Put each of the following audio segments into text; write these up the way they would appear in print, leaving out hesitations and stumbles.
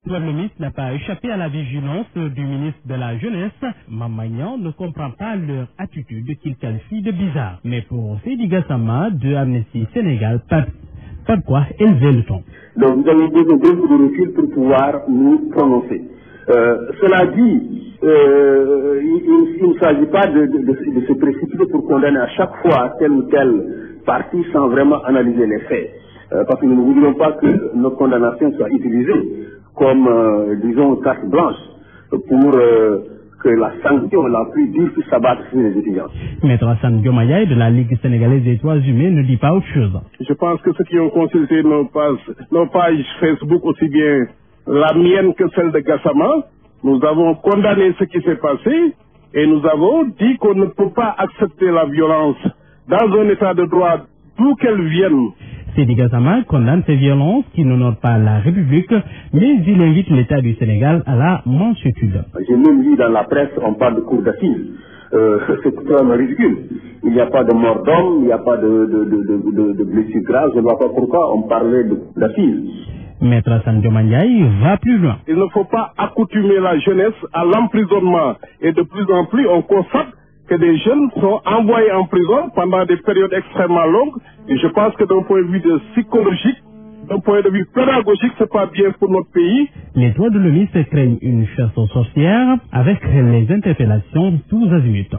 Le ministre n'a pas échappé à la vigilance du ministre de la Jeunesse. Mame Niang ne comprend pas leur attitude qu'il qualifie de bizarre. Mais pour Seydi Gassama de Amnesty Sénégal, pas de quoi élever le ton. Donc nous avons besoin d'un peu de recul pour pouvoir nous prononcer. Cela dit, il ne s'agit pas de se précipiter pour condamner à chaque fois telle ou telle partie sans vraiment analyser les faits. Parce que nous ne voudrions pas que nos condamnations soient utilisées comme, disons, carte blanche pour que la sanction la plus dure puisse s'abattre sur les étudiants. Maître Hassan Diomaye de la Ligue sénégalaise des droits humains ne dit pas autre chose. Je pense que ceux qui ont consulté nos pages Facebook, aussi bien la mienne que celle de Gassama, nous avons condamné ce qui s'est passé et nous avons dit qu'on ne peut pas accepter la violence dans un état de droit d'où qu'elle vienne. Seydi Gassama condamne ces violences qui n'honorent pas la République, mais il invite l'État du Sénégal à la mansuétude. J'ai même lu dans la presse, on parle de cour d'assises. C'est totalement ridicule. Il n'y a pas de mort d'homme, il n'y a pas de blessures graves. Je ne vois pas pourquoi on parlait d'assises. Maître Hassan Diomaye va plus loin. Il ne faut pas accoutumer la jeunesse à l'emprisonnement. Et de plus en plus, on constate que des jeunes sont envoyés en prison pendant des périodes extrêmement longues. Et je pense que d'un point de vue psychologique, d'un point de vue pédagogique, c'est pas bien pour notre pays. Les droits de l'homme craignent une chasse aux sorcières avec les interpellations tous azimuts.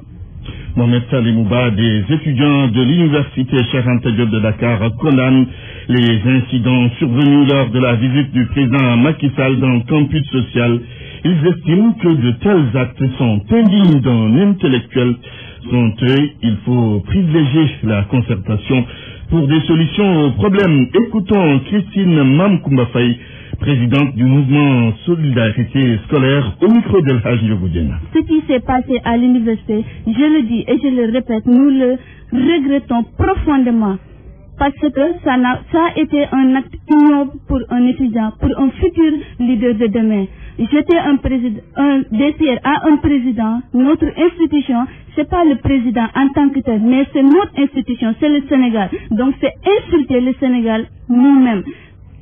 Mohamed Salimouba, des étudiants de l'université Cheikh Anta Diop de Dakar, condamnent les incidents survenus lors de la visite du président Macky Sall dans le campus social. Ils estiment que de tels actes sont indignes d'un intellectuel. Selon eux, il faut privilégier la concertation pour des solutions aux problèmes. Écoutons Christine Mamkoumba Faye, présidente du mouvement Solidarité scolaire, au micro d'El Hadji Yoboudiena. Ce qui s'est passé à l'université, je le dis et je le répète, nous le regrettons profondément. Parce que ça a été un acte ignoble pour un étudiant, pour un futur leader de demain. Jeter un DCR à un président, notre institution, c'est pas le président en tant que tel, mais c'est notre institution, c'est le Sénégal. Donc c'est insulter le Sénégal nous-mêmes.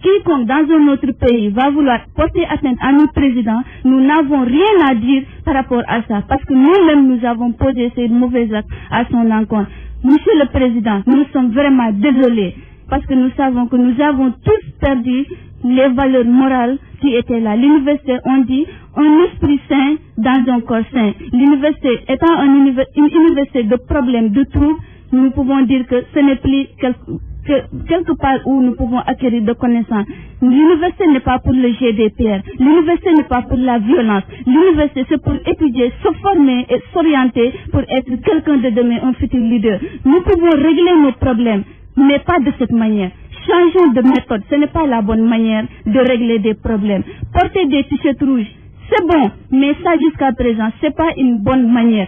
Quiconque dans un autre pays va vouloir porter atteinte à notre président, nous n'avons rien à dire par rapport à ça. Parce que nous-mêmes, nous avons posé ces mauvais actes à son encontre. Monsieur le Président, nous sommes vraiment désolés. Parce que nous savons que nous avons tous perdu les valeurs morales qui étaient là. L'université, on dit, un esprit sain dans un corps sain. L'université étant une université de problèmes, de troubles, nous pouvons dire que ce n'est plus quelque part où nous pouvons acquérir de connaissances. L'université n'est pas pour le GDPR. L'université n'est pas pour la violence. L'université, c'est pour étudier, se former et s'orienter pour être quelqu'un de demain, un futur leader. Nous pouvons régler nos problèmes, mais pas de cette manière. Changeons de méthode. Ce n'est pas la bonne manière de régler des problèmes. Porter des t-shirts rouges, c'est bon, mais ça jusqu'à présent, c'est pas une bonne manière.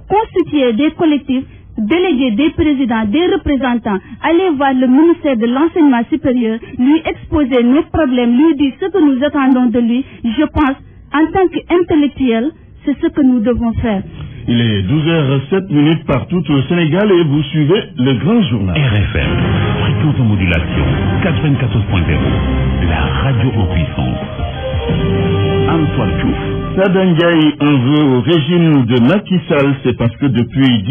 Constituer des collectifs, déléguer des présidents, des représentants, aller voir le ministère de l'enseignement supérieur, lui exposer nos problèmes, lui dire ce que nous attendons de lui, je pense, en tant qu'intellectuel, c'est ce que nous devons faire. Il est 12h07 partout au Sénégal et vous suivez le grand journal. RFM, fréquence en modulation, 94.0, la radio en puissance. Antoine Diouf. Sada Ndiaye en veut au régime de Macky Sall, c'est parce que depuis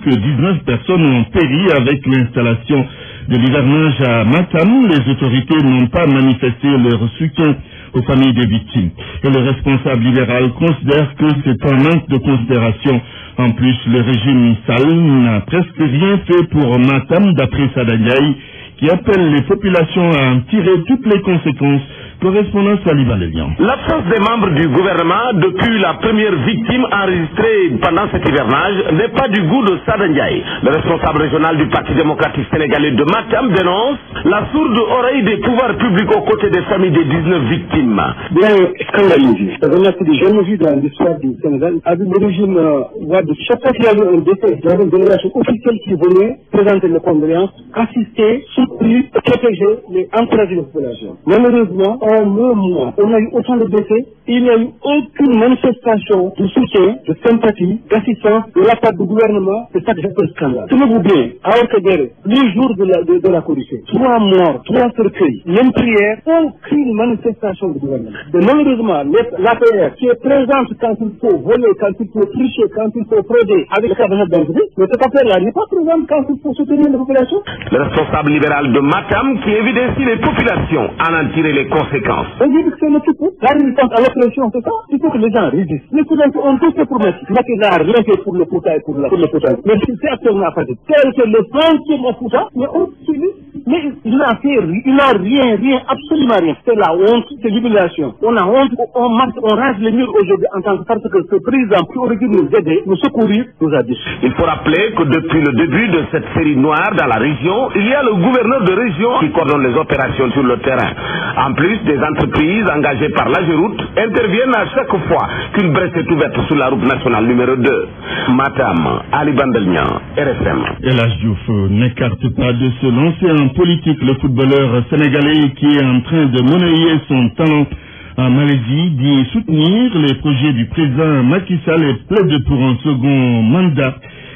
que 19 personnes ont péri avec l'installation de l'hivernage à Matam, les autorités n'ont pas manifesté leur soutien aux familles des victimes. Et le responsable libéral considère que c'est un manque de considération. En plus, le régime Sall n'a presque rien fait pour Matam, d'après Sada Ndiaye, qui appelle les populations à en tirer toutes les conséquences. Correspondance à Liban-Lélian. L'absence des membres du gouvernement depuis la première victime enregistrée pendant cet hivernage n'est pas du goût de Sada Ndiaye. Le responsable régional du Parti démocratique sénégalais de Matam dénonce la sourde oreille des pouvoirs publics aux côtés des familles des 19 victimes. Bien scandalisé. C'est vraiment des jamais vu dans l'histoire du Sénégal. Avec le régime Wade, chaque fois qu'il y avait un décès, il y avait une délégation officielle qui venait présenter les condoléances, assister, plus protéger et encourager les populations. Malheureusement, en un mois, on a eu autant de blessés. Il n'y a eu aucune manifestation de soutien, de sympathie, d'assistance de la part du gouvernement. C'est ça que j'appelle scandale. Tenez-vous bien, à Orkadere, le jour de la corruption, 3 morts, 3 cercueils, même prière, aucune manifestation du gouvernement. Et malheureusement, l'APR qui est présente quand il faut voler, quand il faut tricher, quand il faut frauder avec le cabinet d'entrée, mais cette affaire-là n'est pas présente quand il faut soutenir les populations. Le responsable libéral de Matam qui évidencie les populations à en tirer les conséquences. On dit que c'est le type, la résistance à l'oppression, c'est ça. Il faut que les gens résistent. Les populations ont tous ces promesses. Macky n'a rien fait pour le Fouta et pour le Fouta. Mais c'est actuellement pas dit. Tel que le frontier au Fouta, mais il n'a rien, absolument rien. C'est la honte, c'est l'humiliation. On a honte, on marche, on rase les murs aujourd'hui en tant que parce que ce président qui aurait dû nous aider, nous secourir, nous a dit. Il faut rappeler que depuis le début de cette série noire dans la région, il y a le gouverneur de région qui coordonne les opérations sur le terrain. En plus, des entreprises engagées par l'AGEROUTE interviennent à chaque fois qu'une brèche est ouverte sur la route nationale numéro 2. Matam, Ali Bandelnian, RFM. El Diouf n'écarte pas de se lancer en politique. Le footballeur sénégalais qui est en train de monnayer son talent en Malaisie dit soutenir les projets du président Macky Sall et plaide pour un second mandat.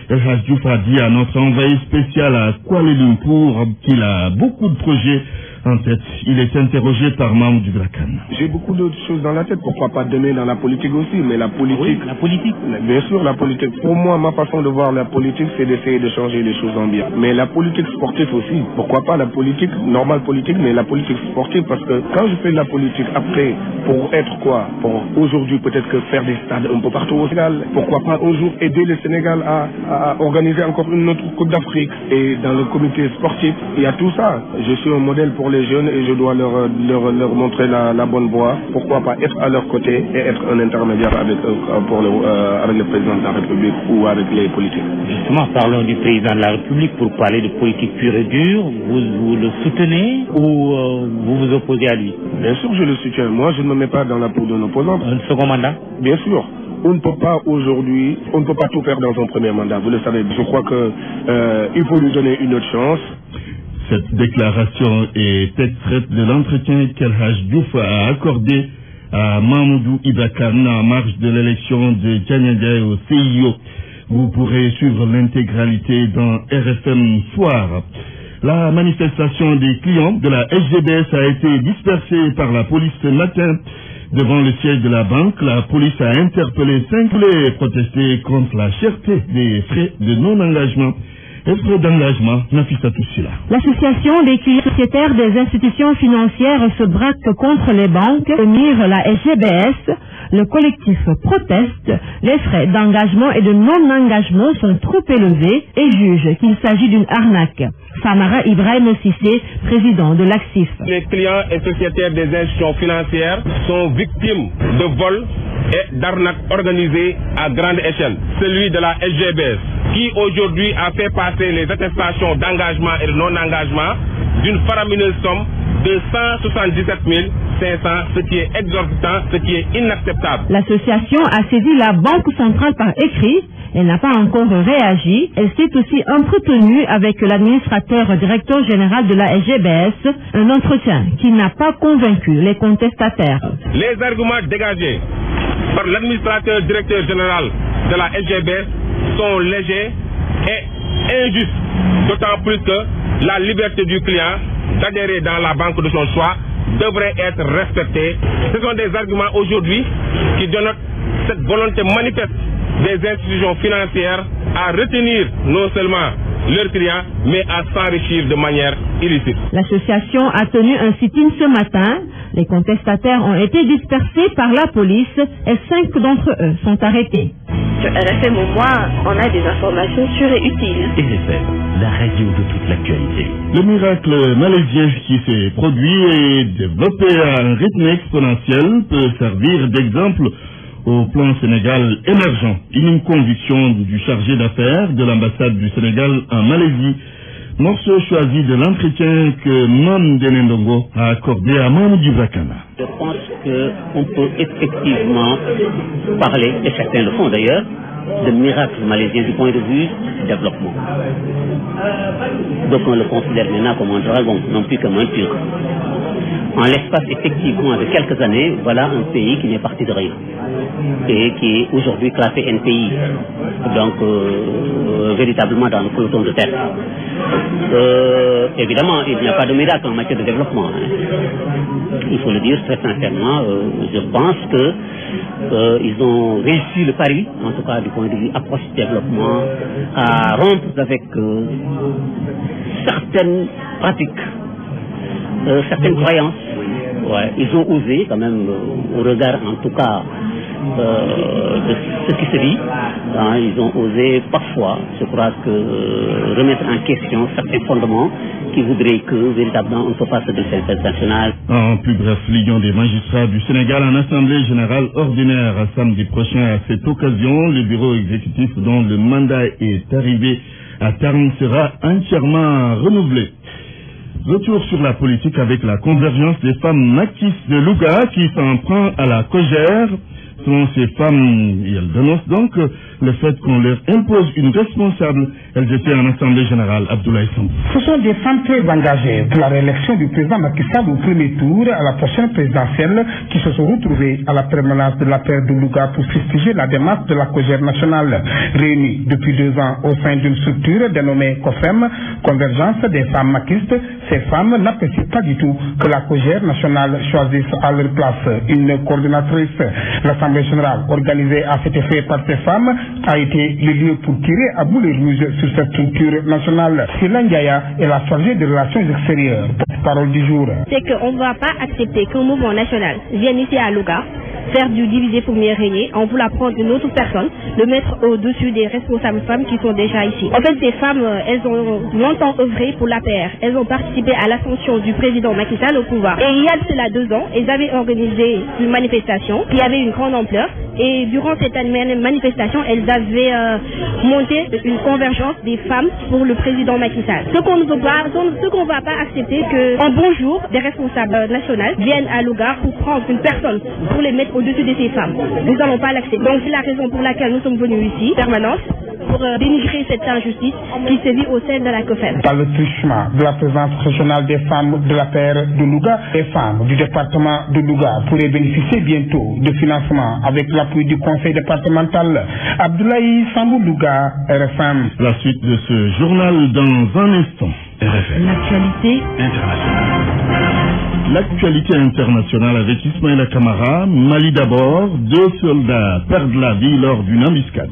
El Diouf a dit à notre envoyé spécial à Kuala Lumpur qu'il a beaucoup de projets en tête. Il est interrogé par Mamoudou Drakan. J'ai beaucoup d'autres choses dans la tête. Pourquoi pas demain dans la politique aussi? Mais la politique... Oui, la politique. Bien sûr, la politique. Pour moi, ma façon de voir la politique, c'est d'essayer de changer les choses en bien. Mais la politique sportive aussi. Pourquoi pas la politique, normale politique, mais la politique sportive? Parce que quand je fais de la politique, après, pour être quoi? Pour aujourd'hui, peut-être que faire des stades un peu partout au Sénégal. Pourquoi pas un jour aider le Sénégal à organiser encore une autre Coupe d'Afrique? Et dans le comité sportif, il y a tout ça. Je suis un modèle pour les jeunes et je dois leur montrer la bonne voie. Pourquoi pas être à leur côté et être un intermédiaire avec le président de la République ou avec les politiques. Justement, parlons du président de la République pour parler de politique pure et dure. Vous le soutenez ou vous vous opposez à lui? Bien sûr, je le soutiens. Moi, je ne me mets pas dans la peau d'un opposant. Un second mandat? Bien sûr. On ne peut pas aujourd'hui, on ne peut pas tout faire dans son premier mandat. Vous le savez. Je crois que il faut lui donner une autre chance. Cette déclaration est extraite de l'entretien qu'El Diouf a accordé à Mamoudou Ibakan en marge de l'élection de Diagnadé au CIO. Vous pourrez suivre l'intégralité dans RFM Soir. La manifestation des clients de la SGBS a été dispersée par la police ce matin. Devant le siège de la banque, la police a interpellé 5 et protesté contre la cherté des frais de non-engagement. L'association des clients sociétaires des institutions financières se braque contre les banques. Tenir la SGBS, le collectif proteste. Les frais d'engagement et de non-engagement sont trop élevés et juge qu'il s'agit d'une arnaque. Famara Ibrahim Sissé, président de l'ACSIF. Les clients et sociétaires des institutions financières sont victimes de vols et d'arnaques organisées à grande échelle. Celui de la SGBS, qui aujourd'hui a fait passer les attestations d'engagement et de non-engagement d'une faramineuse somme de 177 500, ce qui est exorbitant, ce qui est inacceptable. L'association a saisi la Banque centrale par écrit. Elle n'a pas encore réagi. Elle s'est aussi entretenue avec l'administrateur directeur général de la SGBS, un entretien qui n'a pas convaincu les contestataires. Les arguments dégagés par l'administrateur directeur général de la SGBS sont légers et injustes, d'autant plus que la liberté du client d'adhérer dans la banque de son choix devrait être respectée. Ce sont des arguments aujourd'hui qui donnent cette volonté manifeste des institutions financières à retenir non seulement leurs clients, mais à s'enrichir de manière illicite. L'association a tenu un sit-in ce matin. Les contestataires ont été dispersés par la police et 5 d'entre eux sont arrêtés. Sur RFM au moins, on a des informations sûres et utiles. RFM, la radio de toute l'actualité. Le miracle malaisien qui s'est produit et développé à un rythme exponentiel peut servir d'exemple au plan Sénégal émergent. Une conviction du chargé d'affaires de l'ambassade du Sénégal en Malaisie. Morceau choisi de l'entretien que Mam Denendongo a accordé à Mamoudou Vakana. Je pense qu'on peut effectivement parler, et certains le font d'ailleurs, de miracle malaisien du point de vue du développement. Donc on le considère maintenant comme un dragon, non plus comme un tigre. En l'espace effectivement de quelques années, voilà un pays qui n'est parti de rien et qui est aujourd'hui classé NPI, donc véritablement dans le peloton de tête. Évidemment, il n'y a pas de miracle en matière de développement. Il faut le dire très sincèrement. Je pense que ils ont réussi le pari, en tout cas du point de vue approche du développement, à rompre avec certaines pratiques, certaines croyances. Ouais, ils ont osé quand même, au regard en tout cas de ce qui se dit, ils ont osé parfois, je crois que remettre en question certains fondements qui voudraient que véritablement on ne peut pas se défendre international. En plus bref, l'Union des magistrats du Sénégal en assemblée générale ordinaire samedi prochain. À cette occasion, le bureau exécutif dont le mandat est arrivé à terme sera entièrement renouvelé. Retour sur la politique avec la convergence des femmes naquisses de Louga qui s'en prend à la Cogère. Selon ces femmes, elles dénoncent donc le fait qu'on leur impose une responsable. Elles étaient en assemblée générale. Abdoulaye Sambou. Ce sont des femmes très engagées pour la réélection du président Macky Sall au premier tour à la prochaine présidentielle qui se sont retrouvées à la permanence de la paire de Louga pour fustiger la démarche de la Cogère nationale. Réunie depuis 2 ans au sein d'une structure dénommée COFEM, Convergence des femmes maquistes, ces femmes n'apprécient pas du tout que la Cogère nationale choisisse à leur place une coordinatrice. L'Assemblée générale organisée à cet effet par ces femmes a été le lieu pour tirer à boulet rouge sur cette structure nationale. Sila Ndiaya est la chargée des relations extérieures. Parole du jour. C'est qu'on ne va pas accepter qu'un mouvement national vienne ici à Louga faire du diviser pour mieux régner en voulant prendre une autre personne, le mettre au-dessus des responsables femmes qui sont déjà ici. En fait, ces femmes, elles ont longtemps œuvré pour l'APR. Elles ont participé à l'ascension du président Macky Sall au pouvoir. Et il y a de cela 2 ans, elles avaient organisé une manifestation qui avait une grande ampleur. Et durant cette manifestation, elles avaient monté une convergence des femmes pour le président Macky Sall. Ce qu'on ne veut pas, ce qu'on ne va pas accepter, qu'en bon jour, des responsables nationaux viennent à Louga pour prendre une personne, pour les mettre au-dessus de ces femmes. Nous n'allons pas l'accepter. Donc c'est la raison pour laquelle nous sommes venus ici, permanence, pour dénigrer cette injustice qui sévit au sein de la COFEM. Dans le truchement de la présence régionale des femmes de la paire de Louga, les femmes du département de Louga pourraient bénéficier bientôt de financement avec l'appui du conseil départemental. Abdoulaye Sambou Louga, RFM. La suite de ce journal dans un instant. RFM. L'actualité internationale. L'actualité internationale avec Ismaïla Kamara. Mali d'abord, 2 soldats perdent la vie lors d'une embuscade.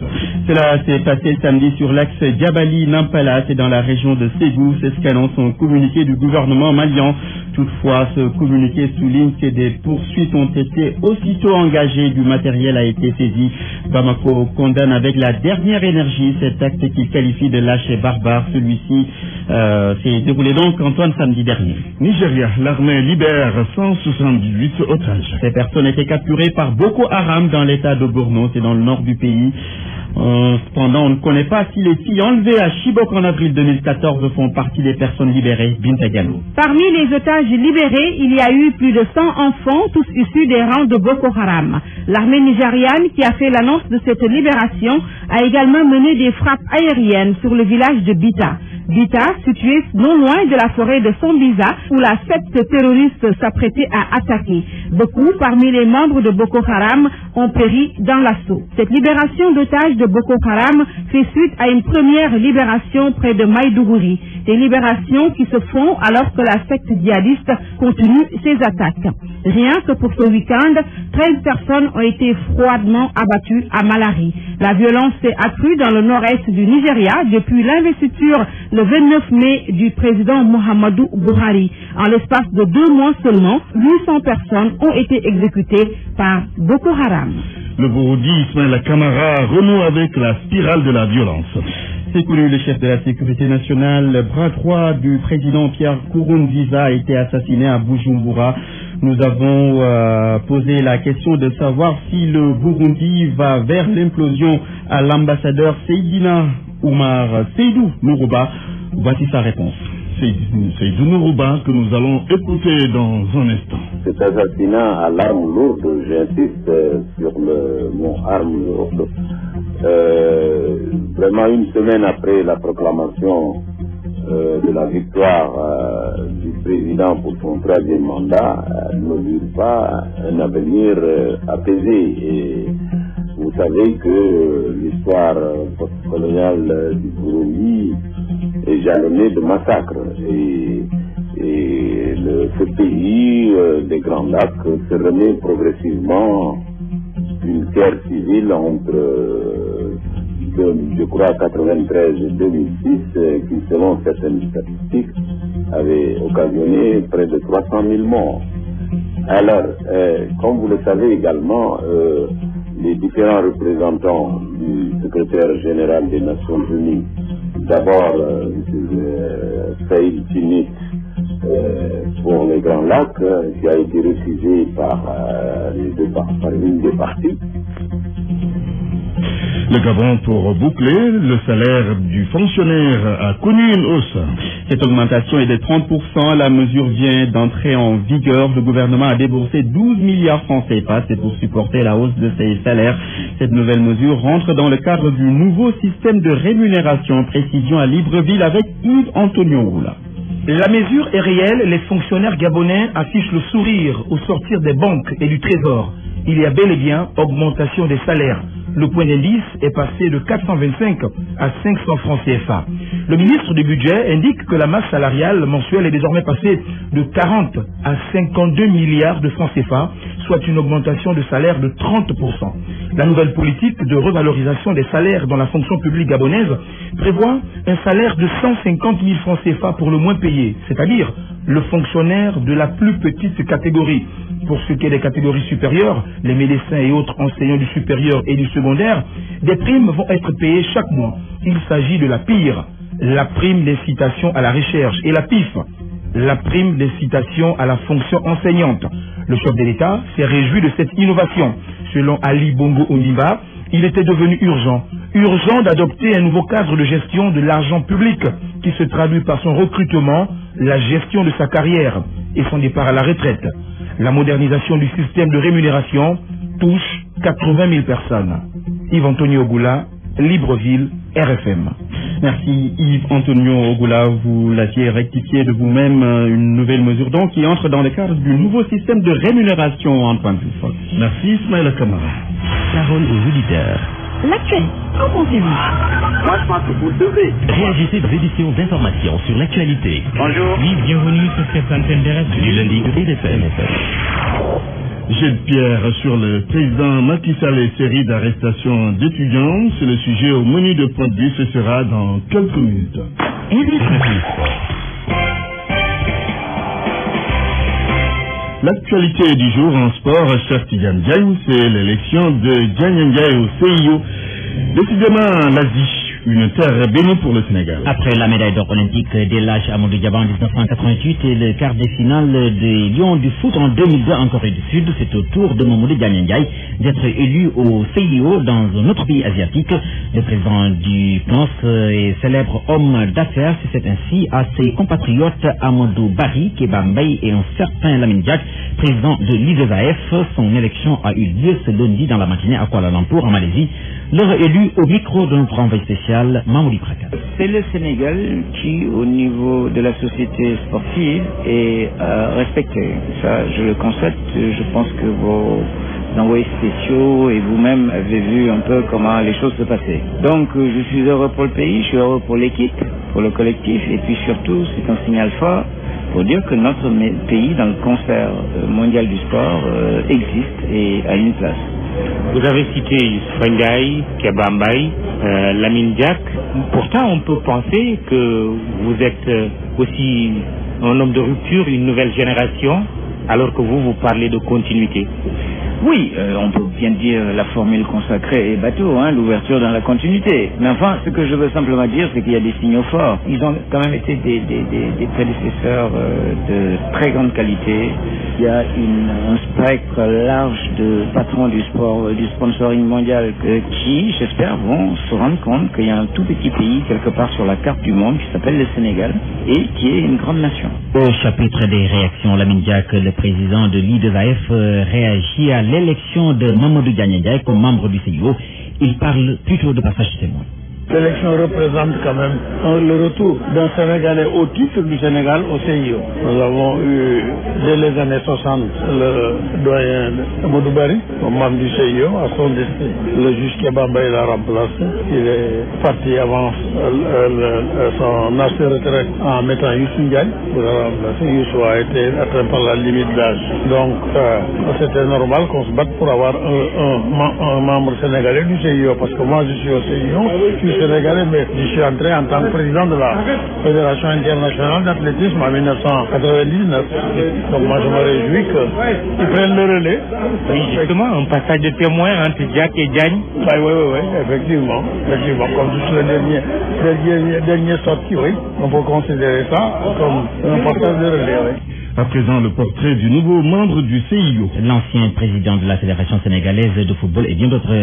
Cela s'est passé samedi sur l'axe Djabali-Nampala, c'est dans la région de Ségou. C'est ce qu'annonce un communiqué du gouvernement malien. Toutefois, ce communiqué souligne que des poursuites ont été aussitôt engagées, du matériel a été saisi. Bamako condamne avec la dernière énergie cet acte qu'il qualifie de lâche et barbare. Celui-ci s'est déroulé donc, Antoine, samedi dernier. Nigeria, l'armée libère 178 otages. Ces personnes étaient capturées par Boko Haram dans l'état de Borno, c'est dans le nord du pays. Cependant, on ne connaît pas si les filles enlevées à Chibok en avril 2014 font partie des personnes libérées. Binta Diallo. Parmi les otages libérés, il y a eu plus de 100 enfants, tous issus des rangs de Boko Haram. L'armée nigériane, qui a fait l'annonce de cette libération, a également mené des frappes aériennes sur le village de Bita. Bita, situé non loin de la forêt de Sombiza, où la secte terroriste s'apprêtait à attaquer. Beaucoup parmi les membres de Boko Haram ont péri dans l'assaut. Cette libération d'otages de Boko Haram fait suite à une première libération près de Maïdougouri. Des libérations qui se font alors que la secte djihadiste continue ses attaques. Rien que pour ce week-end, 13 personnes ont été froidement abattues à Malari. La violence s'est accrue dans le nord-est du Nigeria depuis l'investiture le 29 mai du président Muhammadu Buhari. En l'espace de 2 mois seulement, 800 personnes ont été exécutées par Boko Haram. Le Burundi, Ismaïla Kamara, renoue avec la spirale de la violence. C'est connu, le chef de la sécurité nationale, le bras droit du président Pierre Nkurunziza, a été assassiné à Bujumbura. Nous avons posé la question de savoir si le Burundi va vers l'implosion à l'ambassadeur Seydina Oumar Seydou Nourouba. Voici sa réponse. Seydou Nourouba que nous allons écouter dans un instant. Cet assassinat à l'arme lourde, j'insiste sur le mot arme lourde, vraiment une semaine après la proclamation de la victoire du président pour son 3e mandat, n'augure pas un avenir apaisé. Et vous savez que l'histoire postcoloniale du Burundi est jalonnée de massacres. Et ce pays des Grands Lacs se remet progressivement d'une guerre civile entre, je crois, 93 et 2006, qui, selon certaines statistiques, avait occasionné près de 300 000 morts. Alors, comme vous le savez également, les différents représentants du secrétaire général des Nations Unies, d'abord Saïd Tinit pour les Grands Lacs, qui a été refusé par l'une des parties. Le Gabon, pour boucler, le salaire du fonctionnaire a connu une hausse. Cette augmentation est de 30%. La mesure vient d'entrer en vigueur. Le gouvernement a déboursé 12 milliards francs CFA. C'est pour supporter la hausse de ses salaires. Cette nouvelle mesure rentre dans le cadre du nouveau système de rémunération. Précision à Libreville avec Yves Antonio Oula. La mesure est réelle. Les fonctionnaires gabonais affichent le sourire au sortir des banques et du trésor. Il y a bel et bien augmentation des salaires. Le point d'indice est passé de 425 à 500 francs CFA. Le ministre du Budget indique que la masse salariale mensuelle est désormais passée de 40 à 52 milliards de francs CFA, soit une augmentation de salaire de 30%. La nouvelle politique de revalorisation des salaires dans la fonction publique gabonaise prévoit un salaire de 150 000 francs CFA pour le moins payé, c'est-à-dire le fonctionnaire de la plus petite catégorie. Pour ce qui est des catégories supérieures, les médecins et autres enseignants du supérieur et du secondaire, des primes vont être payées chaque mois. Il s'agit de la PIR, la prime d'incitation à la recherche, et la PIF, la prime d'incitation à la fonction enseignante. Le chef de l'État s'est réjoui de cette innovation. Selon Ali Bongo Ondimba, il était devenu urgent d'adopter un nouveau cadre de gestion de l'argent public qui se traduit par son recrutement, la gestion de sa carrière et son départ à la retraite. La modernisation du système de rémunération touche 80 000 personnes. Yves Antonio Ogoula, Libreville, RFM. Merci Yves Antonio Ogoula, vous l'aviez rectifié de vous-même, une nouvelle mesure donc qui entre dans le cadre du nouveau système de rémunération, Antoine Dufort. Merci Ismaël Kamara. Parole aux auditeurs. L'actualité, qu'en pensez-vous? Moi je pense que vous devez. Réagissez aux éditions d'information sur l'actualité. Bonjour. Oui, bienvenue sur cette antenne de radio. Du lundi au RFM. Gilles Pierre sur le président Macky Sall et série d'arrestations d'étudiants. C'est le sujet au menu de Point de vue. Ce sera dans quelques minutes. L'actualité du jour en sport, cher Tidiane Diagne, c'est l'élection de Diagne Ndiaye au CIO. Décidément, l'Asie, une terre bénie pour le Sénégal. Après la médaille d'or olympique d'Elhadji Amadou Diaba en 1988 et le quart de finale des Lions du foot en 2002 en Corée du Sud, c'est au tour de Mamadou Diagne Ndiaye d'être élu au CIO dans un autre pays asiatique. Le président du PNOS et célèbre homme d'affaires, c'est ainsi à ses compatriotes Amadou Barry, Kéba Mbaye et un certain Lamine Diack, président de l'IAAF. Son élection a eu lieu ce lundi dans la matinée à Kuala Lumpur en Malaisie. L'heure élu au micro de notre envoyé spécial, Mamoudi Prakat. C'est le Sénégal qui, au niveau de la société sportive, est respecté. Ça, je le constate. Je pense que vos envoyés spéciaux et vous-même avez vu un peu comment les choses se passaient. Donc, je suis heureux pour le pays, je suis heureux pour l'équipe, pour le collectif, et puis surtout, c'est un signal fort pour dire que notre pays, dans le concert mondial du sport, existe et a une place. Vous avez cité Youssoupha Ndiaye, Kéba Mbaye, Lamine Diack. Pourtant, on peut penser que vous êtes aussi un homme de rupture, une nouvelle génération, alors que vous parlez de continuité. Oui, on peut bien dire la formule consacrée est bateau, l'ouverture dans la continuité. Mais enfin, ce que je veux simplement dire, c'est qu'il y a des signaux forts. Ils ont quand même été des prédécesseurs de très grande qualité. Il y a un spectre large de patrons du sport, du sponsoring mondial qui, j'espère, vont se rendre compte qu'il y a un tout petit pays quelque part sur la carte du monde qui s'appelle le Sénégal et qui est une grande nation. Au chapitre des réactions, Lamine Diack, le président de l'IAAF, réagit à l'élection de Mamadou Diagne Ndiaye comme membre du CIO. Il parle plutôt de passage témoin. L'élection représente quand même le retour d'un Sénégalais au titre du Sénégal au CIO. Nous avons eu, dès les années 60, le doyen Amadou Bari, comme membre du CIO, à son décès. Le juge Kebamba l'a remplacé. Il est parti avant son âge de retraite en mettant Youssou Ndiaye pour le remplacer. Youssou a été atteint par la limite d'âge. Donc, c'était normal qu'on se batte pour avoir un membre sénégalais du CIO, parce que moi, je suis au CIO. Sénégalais, mais je suis entré en tant que président de la Fédération internationale d'athlétisme en 1999. Donc moi je me réjouis qu'ils prennent le relais. Oui, justement, un passage de témoin entre Diack et Diagne. Oui, effectivement. Comme tous les derniers sorties, oui. On peut considérer ça comme un passage de relais, oui. À présent, le portrait du nouveau membre du CIO. L'ancien président de la Fédération sénégalaise de football et bien d'autres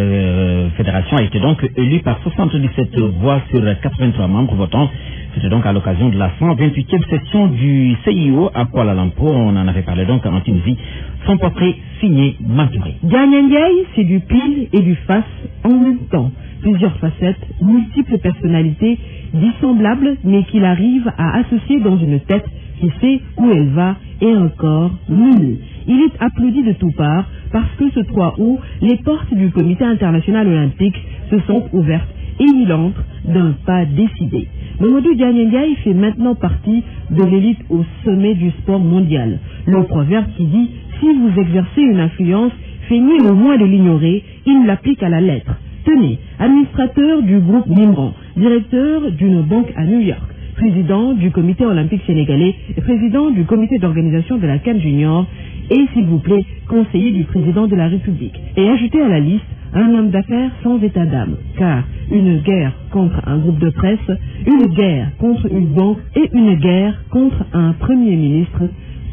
fédérations a été donc élu par 77 voix sur 83 membres votants. C'était donc à l'occasion de la 128e session du CIO à Kuala Lumpur. On en avait parlé donc en Tunisie. Son portrait signé Mantouré. Diagne Ndiaye, c'est du pile et du face en même temps. Plusieurs facettes, multiples personnalités, dissemblables, mais qu'il arrive à associer dans une tête qui sait où elle va et un corps lumineux. Il est applaudi de toutes parts parce que ce 3 août, les portes du Comité international olympique se sont ouvertes et il entre d'un pas décidé. Mamadou Diagne Ndiaye fait maintenant partie de l'élite au sommet du sport mondial. Le proverbe qui dit « Si vous exercez une influence, feignez au moins de l'ignorer », il l'applique à la lettre. Tenez, administrateur du groupe Nimran, directeur d'une banque à New York, président du comité olympique sénégalais et président du comité d'organisation de la CAN Junior et, s'il vous plaît, conseiller du président de la République. Et ajoutez à la liste un homme d'affaires sans état d'âme, car une guerre contre un groupe de presse, une guerre contre une banque et une guerre contre un premier ministre,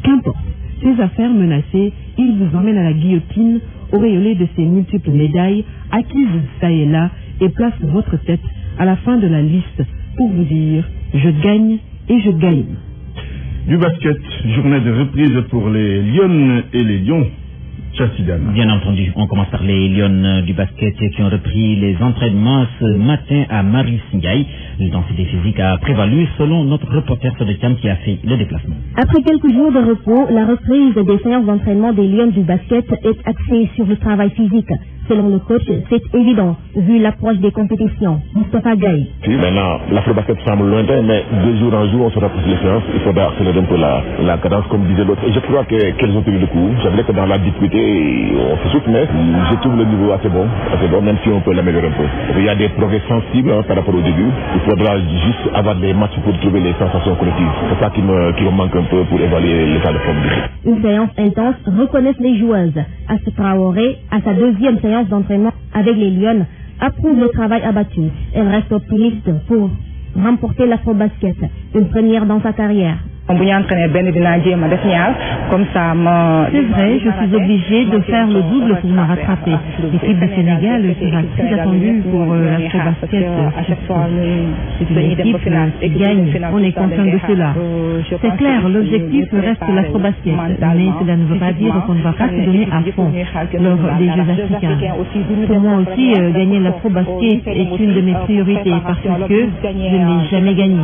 qu'importe. Ces affaires menacées, il vous emmène à la guillotine, auréolé de ses multiples médailles, acquises ça et là, et place votre tête à la fin de la liste pour vous dire « Je gagne et je gagne ». Du basket, journée de reprise pour les Lionnes et les Lions. Bien entendu, on commence par les Lions du basket qui ont repris les entraînements ce matin à Marius Ndiaye. L'intensité physique a prévalu selon notre reporter Sodetiam qui a fait le déplacement. Après quelques jours de repos, la reprise des séances d'entraînement des Lions du basket est axée sur le travail physique. Selon le coach, c'est évident, vu l'approche des compétitions. Moustapha Gaye. Maintenant, l'afro-basket semble lointain, mais de jour en jour, on se rapproche les séances. Il faudra accélérer un peu la cadence, comme disait l'autre. Et je crois qu'elles ont tenu le coup. J'avais que dans la difficulté, on se soutenait. Je trouve le niveau assez bon, même si on peut l'améliorer un peu. Il y a des progrès sensibles par rapport au début. Il faudra juste avoir des matchs pour trouver les sensations collectives. C'est ça qui me manque un peu pour évaluer l'état de forme. Une séance intense, reconnaissent les joueuses. Assa Traoré, à sa deuxième séance d'entraînement avec les Lions, approuve le travail abattu. Elle reste optimiste pour remporter l'afro-basket, une première dans sa carrière. C'est vrai, je suis obligée de faire le double pour me rattraper. L'équipe du Sénégal sera très attendue pour l'afro-basket. C'est une équipe qui gagne, on est content de cela. C'est clair, l'objectif reste l'afro-basket, mais cela ne veut pas dire qu'on ne va pas se donner à fond lors des Jeux africains. Pour moi aussi, gagner l'afro-basket est une de mes priorités parce que je n'ai jamais gagné.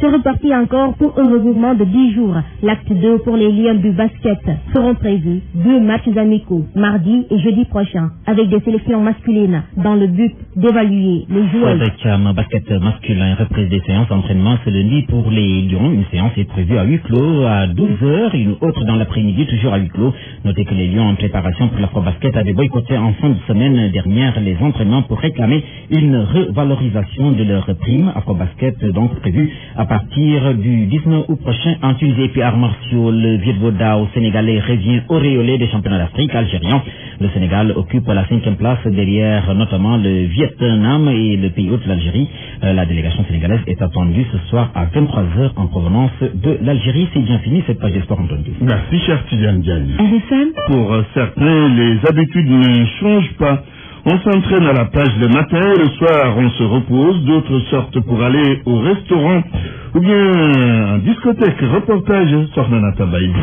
C'est reparti encore pour un regroupement de 10 jours. L'acte 2 pour les Lions du basket seront prévus 2 matchs amicaux, mardi et jeudi prochain, avec des sélections masculines, dans le but d'évaluer les joueurs. Avec un basket masculin, reprise des séances d'entraînement ce lundi pour les Lions. Une séance est prévue à huis clos à 12h, une autre dans l'après-midi, toujours à huis clos. Notez que les Lions en préparation pour l'afro-basket avaient boycotté en fin de semaine dernière les entraînements pour réclamer une revalorisation de leur prime afro-basket, donc prévue prévu à partir du 19 août prochain en Tunisie. Et puis arts martiaux, le Viet-Vo-Dao sénégalais revient auréolé des championnats d'Afrique algériens. Le Sénégal occupe la 5e place derrière notamment le Vietnam et le pays hôte, l'Algérie. La délégation sénégalaise est attendue ce soir à 23h en provenance de l'Algérie. C'est bien fini cette page de sport entendu. Merci, cher Tidiane Diagne. RFM. Pour certains, les habitudes ne changent pas. On s'entraîne à la plage le matin et le soir on se repose. D'autres sortent pour aller au restaurant ou bien en discothèque. Reportage sur Nana Baïdi.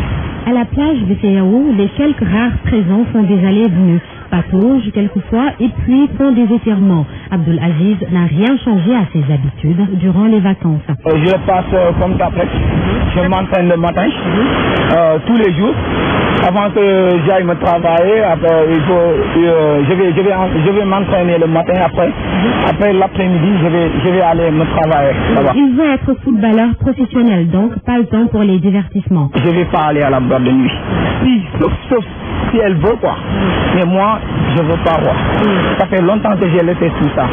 À la plage de CAO, les quelques rares présents font des allées et venues, pataugent quelquefois et puis font des étirements. Abdul Aziz n'a rien changé à ses habitudes durant les vacances. Je passe comme ça presque. Je m'entraîne le matin, tous les jours. Avant que j'aille me travailler, après, je vais m'entraîner le matin. Après l'après-midi, je vais aller me travailler. Il veut être footballeur professionnel, donc pas le temps pour les divertissements. Je vais pas aller à la boîte de nuit. Sauf si elle veut, quoi. Mais moi, je veux pas voir. Ça fait longtemps que j'ai laissé tout ça.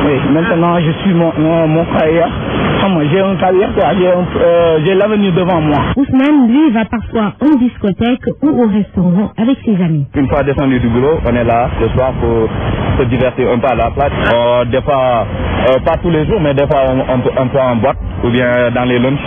Oui, maintenant, je suis mon carrière. J'ai une carrière, quoi. J'ai l'avenir devant moi. Ousmane, lui, va parfois en discothèque ou au restaurant avec ses amis. Une fois descendu du boulot, on est là le soir pour se divertir un peu à la plage. Des fois, pas tous les jours, mais des fois, on peut en boîte ou bien dans les lunchs.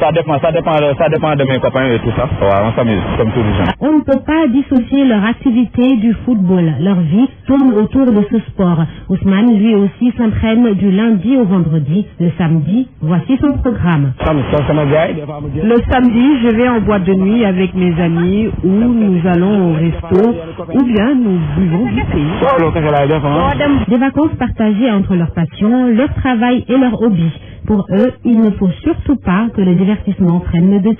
Ça dépend de mes copains et tout ça. Ouais, on s'amuse comme tous les gens. On ne peut pas dissocier leur activité du football. Leur vie tourne autour de ce sport. Ousmane, lui aussi, s'entraîne du lundi au vendredi. Le samedi, voici son programme. Le samedi, je vais en boîte de nuit avec mes amis ou nous allons au resto ou bien nous buvons du thé. Des vacances partagées entre leurs passions, leur travail et leurs hobbies. Pour eux, il ne faut surtout pas que le divertissement prenne le dessus.